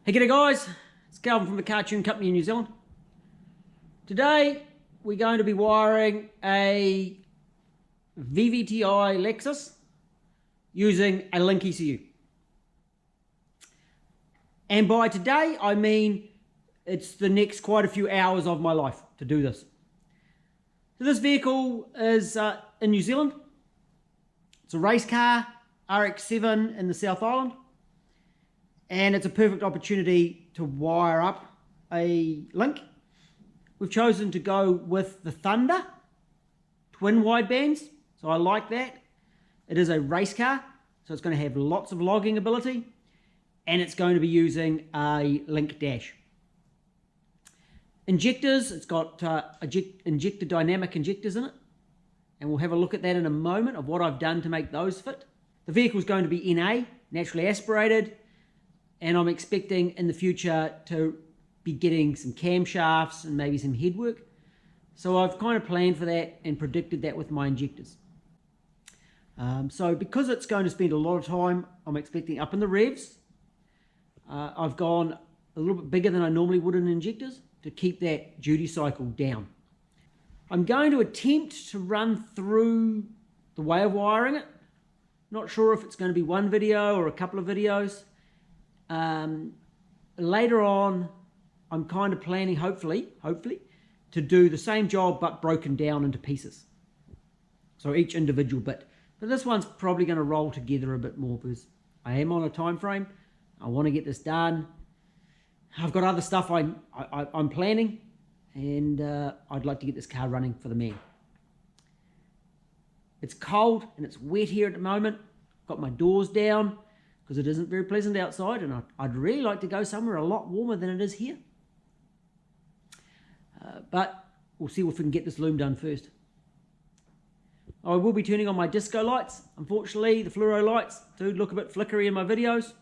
Hey, g'day guys, it's Calvin from the Cartoon Company in New Zealand. Today we're going to be wiring a VVti Lexus using a Link ECU. And by today I mean it's the next quite a few hours of my life to do this. So this vehicle is in New Zealand. It's a race car, RX-7 in the South Island. And it's a perfect opportunity to wire up a Link. We've chosen to go with the Thunder twin widebands, so I like that. It is a race car, so it's going to have lots of logging ability, and it's going to be using a Link dash. Injectors, it's got injector dynamic injectors in it, and we'll have a look at that in a moment of what I've done to make those fit. The vehicle is going to be NA, naturally aspirated, and I'm expecting in the future to be getting some camshafts and maybe some headwork. So I've kind of planned for that and predicted that with my injectors. So because it's going to spend a lot of time, I'm expecting up in the revs. I've gone a little bit bigger than I normally would in injectors to keep that duty cycle down. I'm going to attempt to run through the way of wiring it. Not sure if it's going to be one video or a couple of videos. Later on, I'm kind of planning, hopefully, to do the same job but broken down into pieces. So each individual bit. But this one's probably going to roll together a bit more because I am on a time frame. I want to get this done. I've got other stuff I'm planning, and I'd like to get this car running for the man. It's cold and it's wet here at the moment. Got my doors down because it isn't very pleasant outside, and I'd really like to go somewhere a lot warmer than it is here. But we'll see if we can get this Loom done first. I will be turning on my disco lights. Unfortunately, the fluoro lights do look a bit flickery in my videos,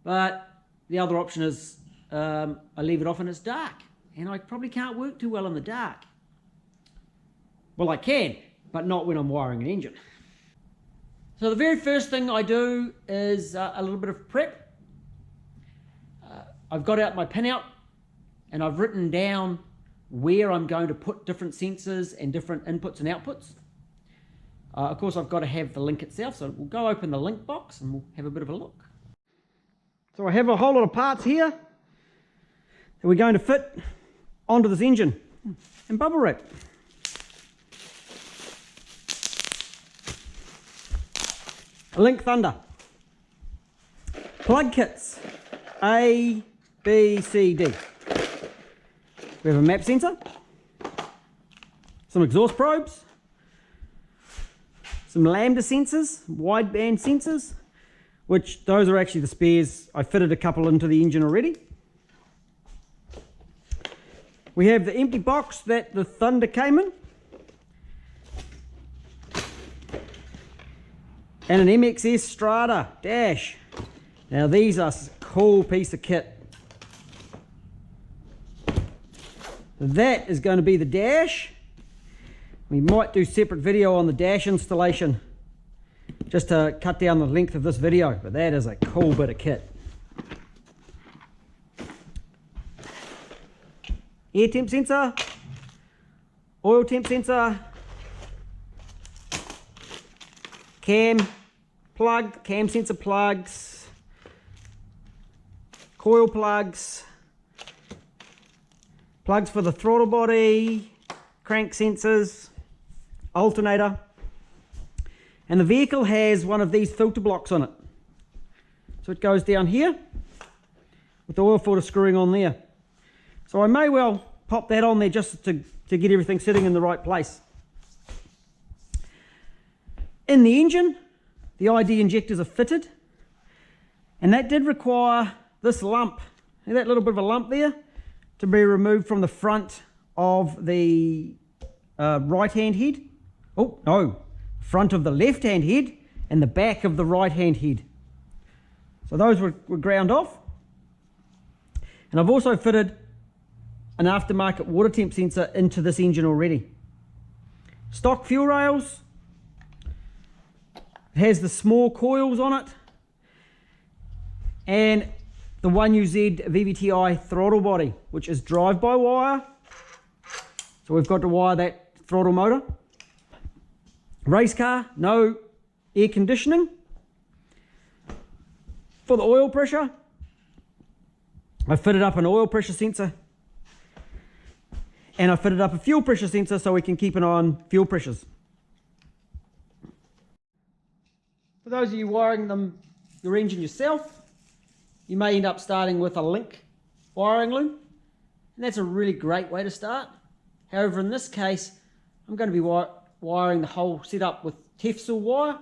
but the other option is I leave it off and it's dark, and I probably can't work too well in the dark. Well, I can, but not when I'm wiring an engine. So the very first thing I do is a little bit of prep. I've got out my pinout and I've written down where I'm going to put different sensors and different inputs and outputs. Of course, I've got to have the Link itself, so we'll go open the Link box and we'll have a bit of a look. So I have a whole lot of parts here that we're going to fit onto this engine and bubble wrap. A Link Thunder. Plug kits. A, B, C, D. We have a map sensor. Some exhaust probes. Some lambda sensors, wideband sensors, which those are actually the spares. I fitted a couple into the engine already. We have the empty box that the Thunder came in. And an MXS Strata dash. Now these are a cool piece of kit. That is going to be the dash. We might do separate video on the dash installation just to cut down the length of this video, but that is a cool bit of kit. Air temp sensor, oil temp sensor, cam sensor plugs, coil plugs, plugs for the throttle body, crank sensors, alternator, and the vehicle has one of these filter blocks on it. So it goes down here with the oil filter screwing on there. So I may well pop that on there just to get everything sitting in the right place. In the engine, the ID injectors are fitted, and that did require this lump, that little bit of a lump there, to be removed from the front of the right-hand head. Oh, no, front of the left-hand head and the back of the right-hand head. So those were ground off. And I've also fitted an aftermarket water temp sensor into this engine already. Stock fuel rails. It has the small coils on it. And the 1UZ VVti throttle body, which is drive-by-wire. So we've got to wire that throttle motor. Race car, no air conditioning. For the oil pressure, I fitted up an oil pressure sensor, and I fitted up a fuel pressure sensor so we can keep an eye on fuel pressures. For those of you wiring your engine yourself, you may end up starting with a link wiring loom, and that's a really great way to start. However, in this case, I'm going to be wiring the whole setup with Tefsel wire,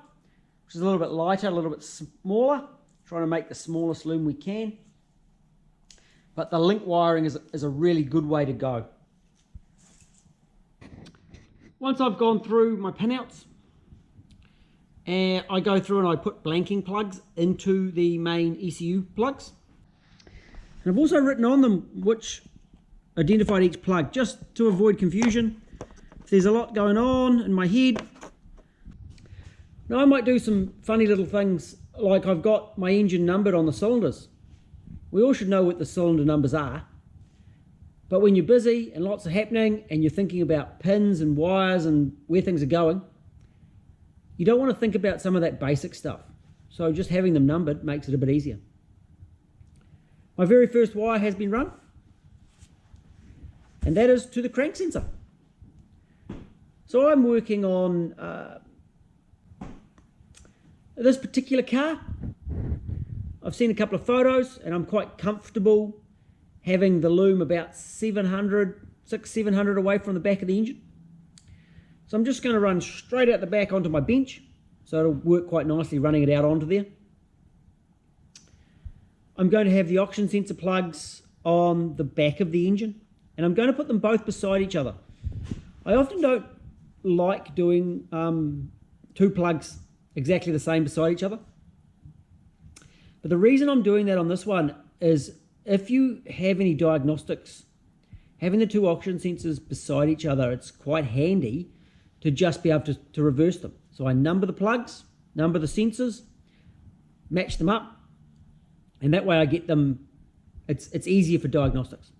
which is a little bit lighter, a little bit smaller, trying to make the smallest loom we can. But the link wiring is a really good way to go. Once I've gone through my pinouts, and I go through and I put blanking plugs into the main ECU plugs. And I've also written on them which identified each plug, just to avoid confusion. If there's a lot going on in my head. Now I might do some funny little things, like I've got my engine numbered on the cylinders. We all should know what the cylinder numbers are. But when you're busy and lots are happening and you're thinking about pins and wires and where things are going, you don't want to think about some of that basic stuff. So just having them numbered makes it a bit easier. My very first wire has been run, and that is to the crank sensor. So I'm working on this particular car. I've seen a couple of photos and I'm quite comfortable having the loom about 600-700 away from the back of the engine. So I'm just going to run straight out the back onto my bench, so it'll work quite nicely running it out onto there. I'm going to have the oxygen sensor plugs on the back of the engine, and I'm going to put them both beside each other. I often don't like doing two plugs exactly the same beside each other. But the reason I'm doing that on this one is if you have any diagnostics, having the two oxygen sensors beside each other, it's quite handy to just be able to reverse them. So I number the plugs, number the sensors, match them up, and that way I get them, it's easier for diagnostics.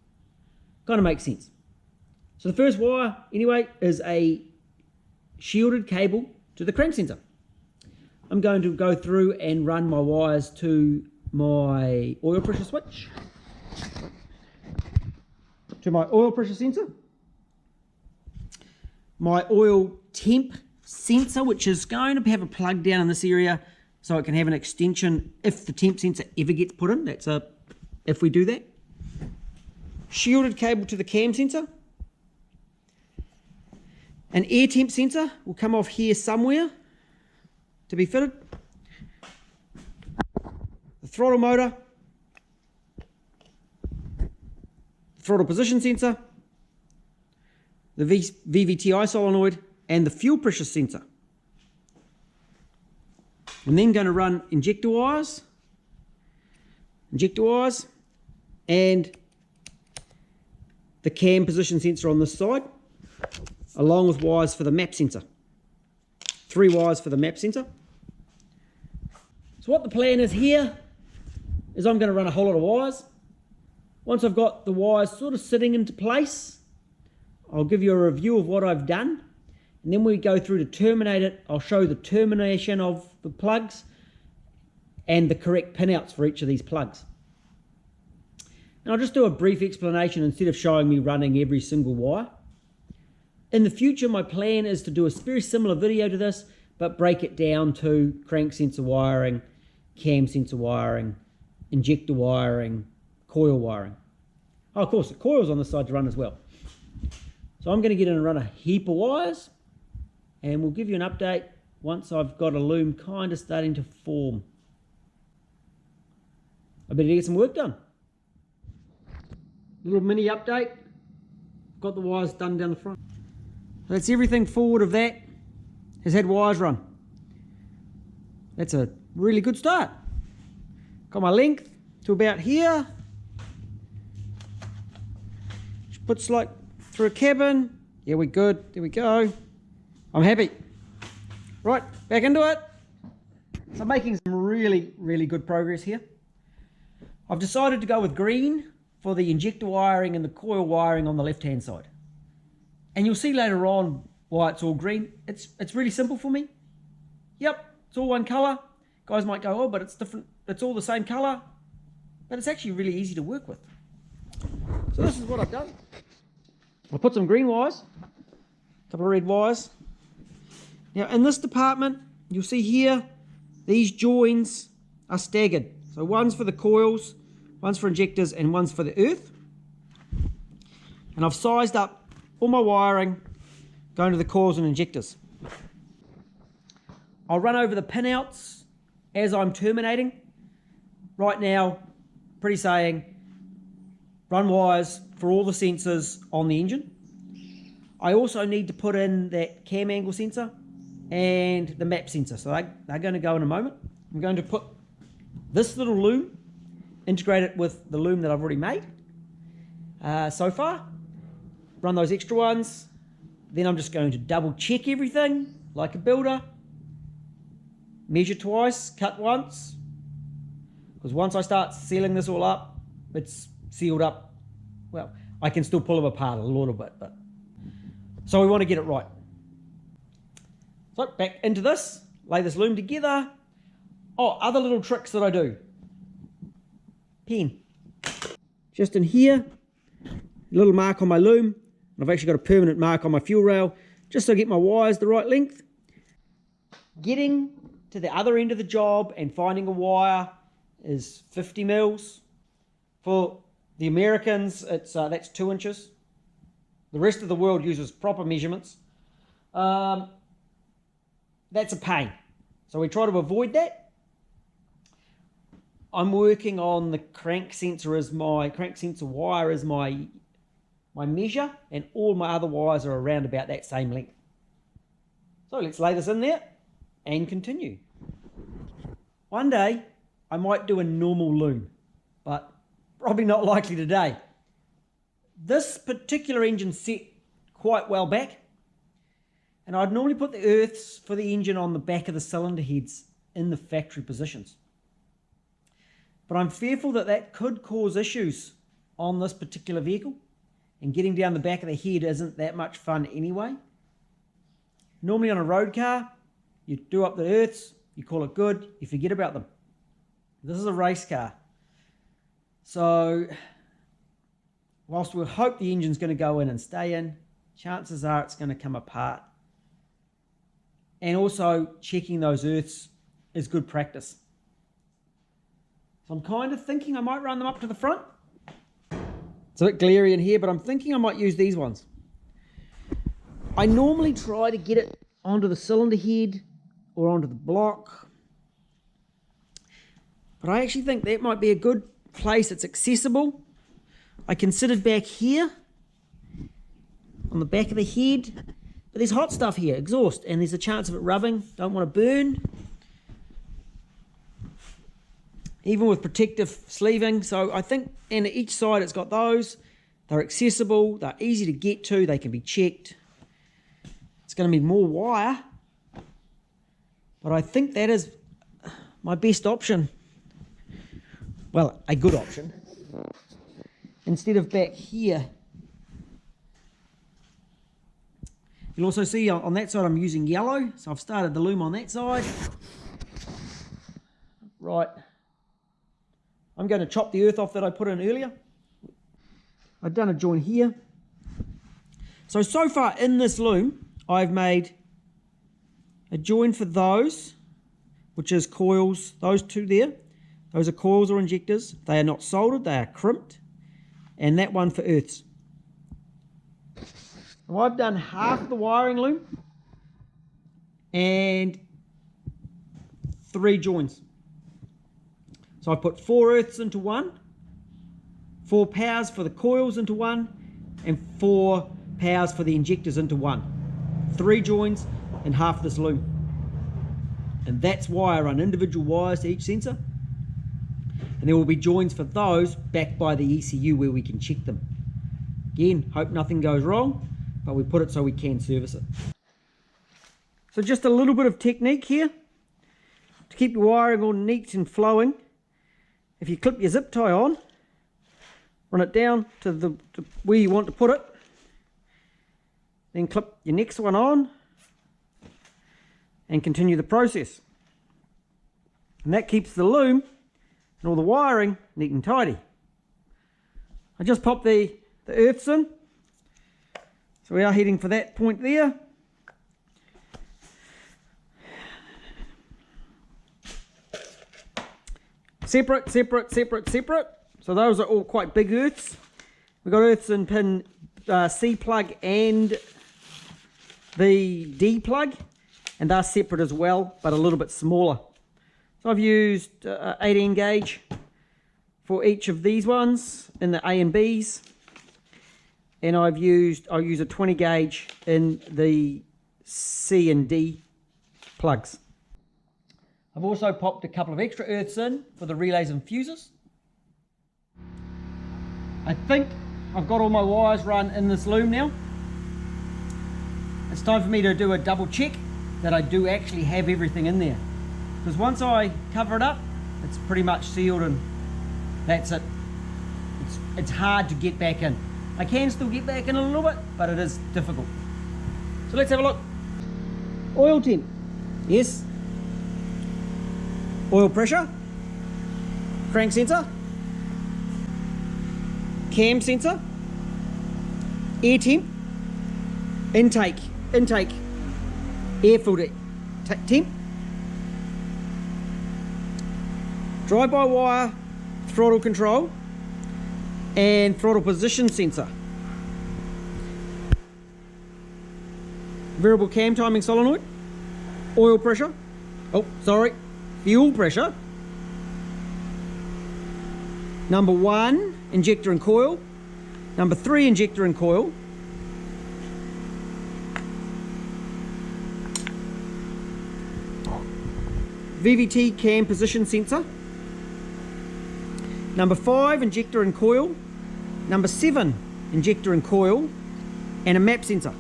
Kind of makes sense. So the first wire, anyway, is a shielded cable to the crank sensor. I'm going to go through and run my wires to my oil pressure switch, to my oil pressure sensor, my oil temp sensor, which is going to have a plug down in this area so it can have an extension if the temp sensor ever gets put in. That's if we do that. Shielded cable to the cam sensor. An air temp sensor will come off here somewhere to be fitted. The throttle motor, throttle position sensor, the VVti solenoid, and the fuel pressure sensor. I'm then going to run injector wires, and the cam position sensor on this side, along with wires for the map sensor. 3 wires for the map sensor. So what the plan is here is I'm going to run a whole lot of wires. Once I've got the wires sort of sitting into place, I'll give you a review of what I've done, and then we go through to terminate it. I'll show the termination of the plugs and the correct pinouts for each of these plugs. And I'll just do a brief explanation instead of showing me running every single wire. In the future, my plan is to do a very similar video to this, but break it down to crank sensor wiring, cam sensor wiring, injector wiring, coil wiring. Oh, of course, the coil's on the side to run as well. So I'm going to get in and run a heap of wires, and we'll give you an update once I've got a loom kind of starting to form. I better get some work done. Little mini update. Got the wires done down the front. That's everything forward of that has had wires run. That's a really good start. Got my length to about here. Just put slide through a cabin. Yeah, we're good. There we go. I'm happy. Right, back into it. So I'm making some really, really good progress here. I've decided to go with green for the injector wiring and the coil wiring on the left hand side. And you'll see later on why it's all green. It's really simple for me. Yep, it's all one colour. Guys might go, oh, but it's different. It's all the same colour. But it's actually really easy to work with. So this is what I've done. I put some green wires, a couple of red wires. Now in this department, you'll see here, these joins are staggered. So one's for the coils, one's for injectors, and one's for the earth. And I've sized up all my wiring going to the coils and injectors. I'll run over the pinouts as I'm terminating. Right now, pretty saying, run wires for all the sensors on the engine. I also need to put in that cam angle sensor and the map sensor. So they're going to go in a moment. I'm going to put this little loom, integrate it with the loom that I've already made so far. Run those extra ones. Then I'm just going to double check everything like a builder. Measure twice, cut once. Because once I start sealing this all up, it's sealed up. Well, I can still pull them apart a little bit, but so we want to get it right. So back into this, lay this loom together. Oh, other little tricks that I do. Pen. Just in here, a little mark on my loom. I've actually got a permanent mark on my fuel rail, just so I get my wires the right length. Getting to the other end of the job and finding a wire is 50 mils. For the Americans, that's 2 inches. The rest of the world uses proper measurements. That's a pain. So we try to avoid that. I'm working on the crank sensor wire as my measure, and all my other wires are around about that same length. So let's lay this in there and continue. One day I might do a normal loom, but probably not likely today. This particular engine's set quite well back, and I'd normally put the earths for the engine on the back of the cylinder heads in the factory positions. But I'm fearful that that could cause issues on this particular vehicle, and getting down the back of the head isn't that much fun anyway. Normally on a road car, you do up the earths, you call it good, you forget about them. This is a race car. So, whilst we'll hope the engine's going to go in and stay in, chances are it's going to come apart. And also, checking those earths is good practice. So I'm kind of thinking I might run them up to the front. It's a bit glary in here, but I'm thinking I might use these ones. I normally try to get it onto the cylinder head or onto the block, but I actually think that might be a good place. It's accessible. I considered back here on the back of the head, but there's hot stuff here, exhaust, and there's a chance of it rubbing. Don't want to burn. Even with protective sleeving. So I think, and each side it's got those. They're accessible, they're easy to get to, they can be checked. It's going to be more wire, but I think that is my best option. Well, a good option. Instead of back here. You'll also see on that side I'm using yellow, so I've started the loom on that side. Right. I'm going to chop the earth off that I put in earlier. I've done a join here. So far in this loom, I've made a join for those, which is coils, those two there. Those are coils or injectors. They are not soldered, they are crimped. And that one for earths. So I've done half the wiring loom and 3 joins. So I put 4 earths into one, 4 powers for the coils into one, and 4 powers for the injectors into one. 3 joins and half this loom. And that's why I run individual wires to each sensor. And there will be joins for those back by the ECU where we can check them. Again, hope nothing goes wrong, but we put it so we can service it. So just a little bit of technique here to keep your wiring all neat and flowing. if you clip your zip tie on, run it down to where you want to put it, then clip your next one on and continue the process. And that keeps the loom and all the wiring neat and tidy. I just popped the earths in, so we are heading for that point there. Separate, separate, separate, separate. So those are all quite big earths. We've got earths in pin C plug and the D plug, and they're separate as well, but a little bit smaller. So I've used 18 gauge for each of these ones in the A and Bs, and I'll use a 20 gauge in the C and D plugs. I've also popped a couple of extra earths in for the relays and fuses. I think I've got all my wires run in this loom now. It's time for me to do a double check that I do actually have everything in there. Because once I cover it up, it's pretty much sealed and that's it. It's hard to get back in. I can still get back in a little bit, but it is difficult. So let's have a look. Oil temp, yes. Oil pressure, crank sensor, cam sensor, air temp, intake, air filter temp, drive-by-wire throttle control and throttle position sensor, variable cam timing solenoid, oil pressure, fuel pressure, number 1 injector and coil, number 3 injector and coil, VVti cam position sensor, number 5 injector and coil, number 7 injector and coil, and a map sensor.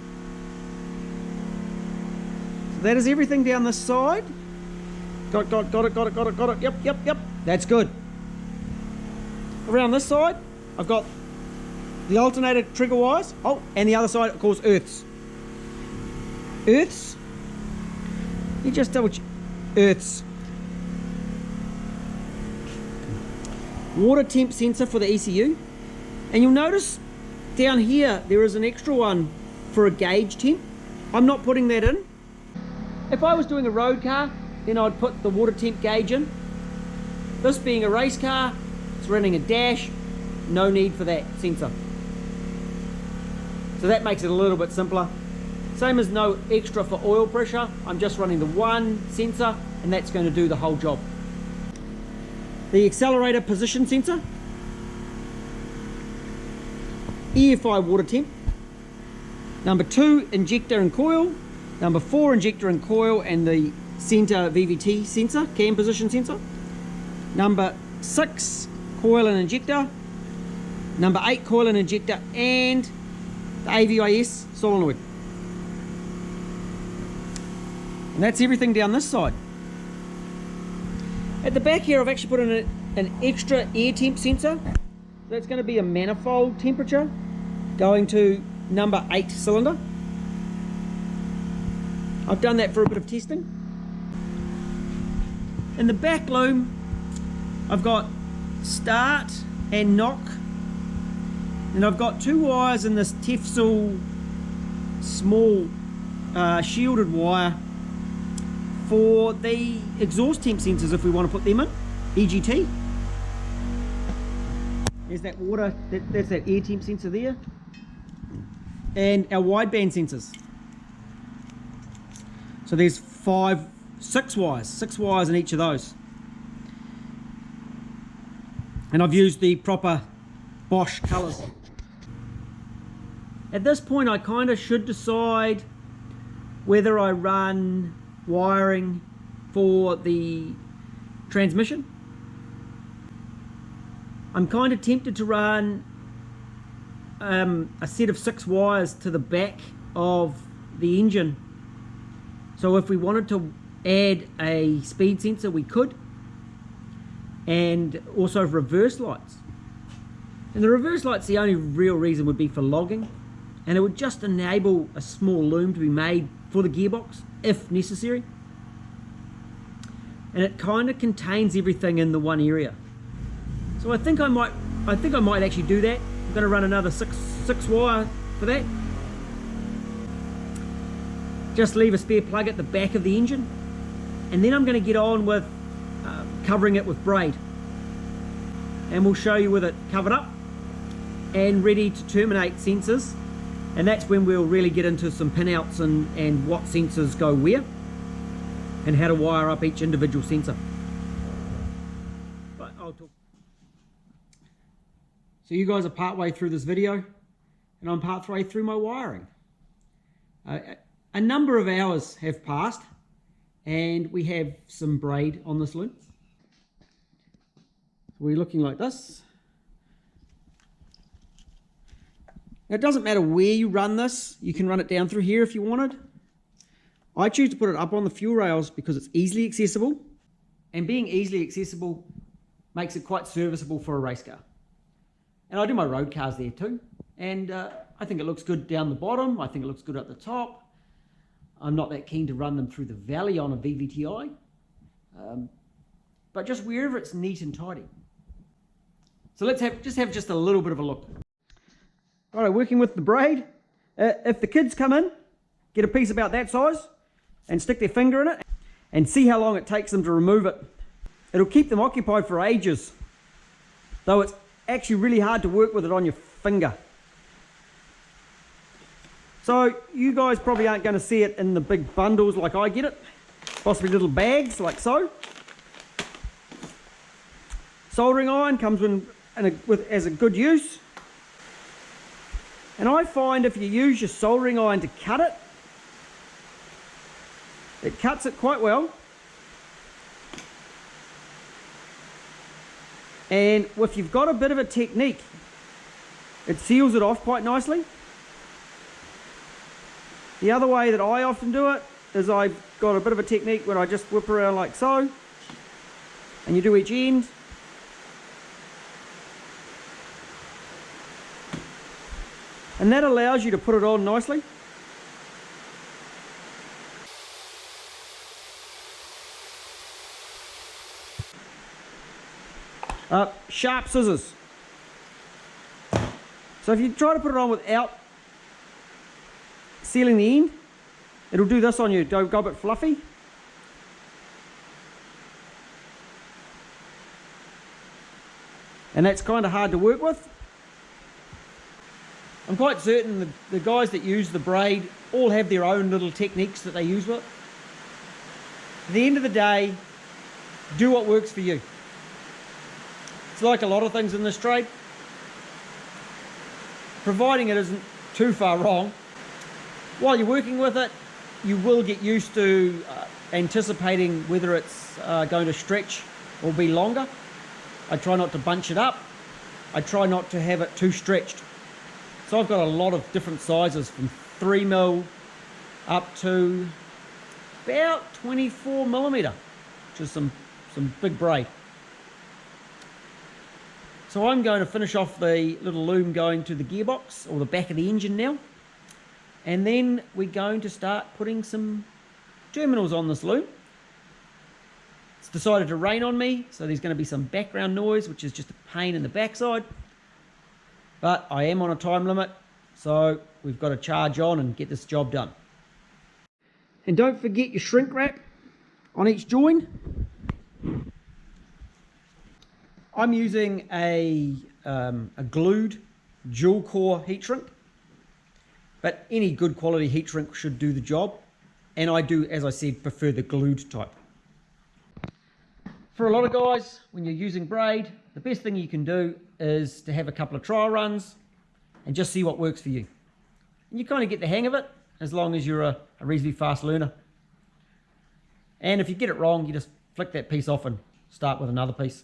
So that is everything down this side. Got it. Yep. That's good. Around this side, I've got the alternator trigger wires. Oh, and the other side, of course, earths. Earths. You just double check. Earths. Water temp sensor for the ECU. And you'll notice down here, there is an extra one for a gauge temp. I'm not putting that in. If I was doing a road car, then I'd put the water temp gauge in. This being a race car, it's running a dash, no need for that sensor. So that makes it a little bit simpler. Same as no extra for oil pressure. I'm just running the one sensor and that's going to do the whole job. The accelerator position sensor, EFI water temp, number 2 injector and coil, number 4 injector and coil and the center VVti sensor, cam position sensor, number 6 coil and injector, number 8 coil and injector, and the AVIS solenoid. And that's everything down this side. At the back here I've actually put in an extra air temp sensor. That's going to be a manifold temperature going to number 8 cylinder. I've done that for a bit of testing. In the back loom, I've got start and knock, and I've got 2 wires in this Tefsel small shielded wire for the exhaust temp sensors if we want to put them in, EGT. There's that water, that's that air temp sensor there, and our wideband sensors. So there's 6 wires in each of those. And I've used the proper Bosch colours. At this point I kind of should decide whether I run wiring for the transmission. I'm kind of tempted to run a set of 6 wires to the back of the engine. So if we wanted to add a speed sensor, we could. and also reverse lights. And the reverse lights, the only real reason would be for logging, and it would just enable a small loom to be made for the gearbox if necessary. And it kind of contains everything in the one area. So I think I might actually do that. I'm going to run another six wire for that. Just leave a spare plug at the back of the engine, and then I'm going to get on with covering it with braid, and we'll show you with it covered up and ready to terminate sensors, and that's when we'll really get into some pinouts and what sensors go where and how to wire up each individual sensor. But I'll talk. So you guys are part way through this video, and I'm part way through my wiring. A number of hours have passed, and we have some braid on this loom. We're looking like this. Now, it doesn't matter where you run this. You can run it down through here if you wanted. I choose to put it up on the fuel rails because it's easily accessible, and being easily accessible makes it quite serviceable for a race car. And I do my road cars there too, and I think it looks good down the bottom. I think it looks good at the top. I'm not that keen to run them through the valley on a VVti, but just wherever it's neat and tidy. So let's have a little bit of a look. All right, working with the braid. If the kids come in, get a piece about that size and stick their finger in it and see how long it takes them to remove it. It'll keep them occupied for ages, though it's actually really hard to work with it on your finger. So you guys probably aren't going to see it in the big bundles like I get it, possibly little bags like so. Soldering iron comes as a good use, and I find if you use your soldering iron to cut it, it cuts it quite well, and if you've got a bit of a technique, it seals it off quite nicely. The other way that I often do it is I've got a bit of a technique where I just whip around like so, and you do each end. And that allows you to put it on nicely. Sharp scissors. So if you try to put it on without sealing the end, it'll do this on you, go a bit fluffy. And that's kind of hard to work with. I'm quite certain the guys that use the braid all have their own little techniques that they use with it. At the end of the day, do what works for you. It's like a lot of things in this trade, providing it isn't too far wrong. While you're working with it, you will get used to anticipating whether it's going to stretch or be longer. I try not to bunch it up. I try not to have it too stretched. So I've got a lot of different sizes, from 3mm up to about 24mm, which is some big braid. So I'm going to finish off the little loom going to the gearbox, or the back of the engine now. And then we're going to start putting some terminals on this loom. It's decided to rain on me, so there's going to be some background noise, which is just a pain in the backside. But I am on a time limit, so we've got to charge on and get this job done. And don't forget your shrink wrap on each join. I'm using a glued dual core heat shrink, but any good quality heat shrink should do the job. And I do, as I said, prefer the glued type. For a lot of guys, when you're using braid, the best thing you can do is to have a couple of trial runs and just see what works for you. And you kind of get the hang of it, as long as you're a reasonably fast learner. And if you get it wrong, you just flick that piece off and start with another piece.